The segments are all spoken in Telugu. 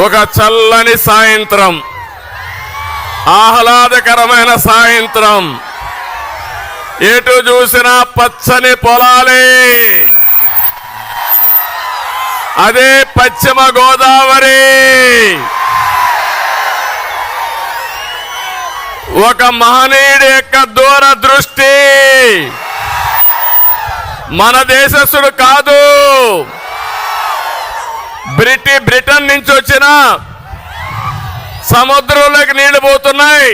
ఒక చల్లని సాయంత్రం, ఆహ్లాదకరమైన సాయంత్రం, ఎటు చూసినా పచ్చని పొలాలే. అదే పశ్చిమ గోదావరి. ఒక మహనీయుడి యొక్క దూరదృష్టి. మన దేశస్థుడు కాదు, బ్రిటన్ నుంచి వచ్చిన సముద్రంలోకి నీళ్లు పోతున్నాయి,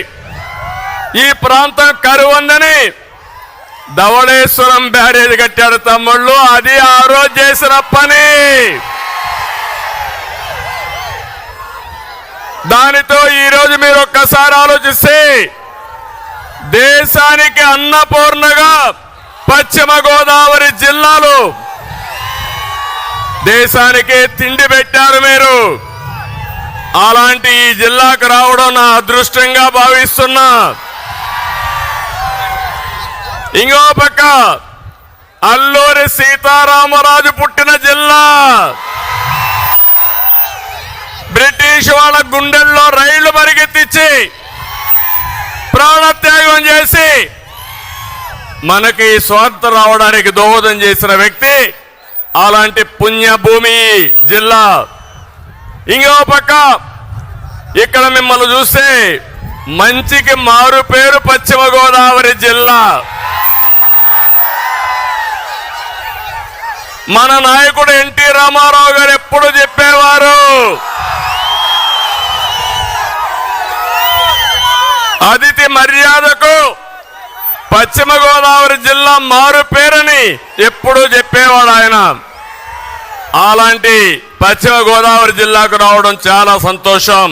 ఈ ప్రాంతం కరువుందని ధవళేశ్వరం బ్యారేజ్ కట్టాడు తమ్ముళ్ళు. అది ఆ రోజు చేసిన పని. దానితో ఈరోజు మీరు ఒక్కసారి ఆలోచిస్తే దేశానికి అన్నపూర్ణగా పశ్చిమ గోదావరి జిల్లాలు దేశానికి తిండి పెట్టారు మీరు. అలాంటి ఈ జిల్లాకు రావడం నా అదృష్టంగా భావిస్తున్నా. ఇంకో పక్క అల్లూరి సీతారామరాజు పుట్టిన జిల్లా. బ్రిటిష్ వాళ్ళ గుండెల్లో రైళ్లు పరిగెత్తించి ప్రాణత్యాగం చేసి మనకి స్వాతంత్రం రావడానికి దోహదం చేసిన వ్యక్తి. అలాంటి పుణ్యభూమి జిల్లా. ఇంకో పక్క ఇక్కడ మిమ్మల్ని చూస్తే మంచికి మారు పేరు పశ్చిమ గోదావరి జిల్లా. మన నాయకుడు ఎన్టీ రామారావు గారు ఎప్పుడు చెప్పేవారు, అతిథి మర్యాదకు పశ్చిమ గోదావరి జిల్లా మారు పేరని ఎప్పుడూ చెప్పేవాడు ఆయన. అలాంటి పశ్చిమ గోదావరి జిల్లాకు రావడం చాలా సంతోషం.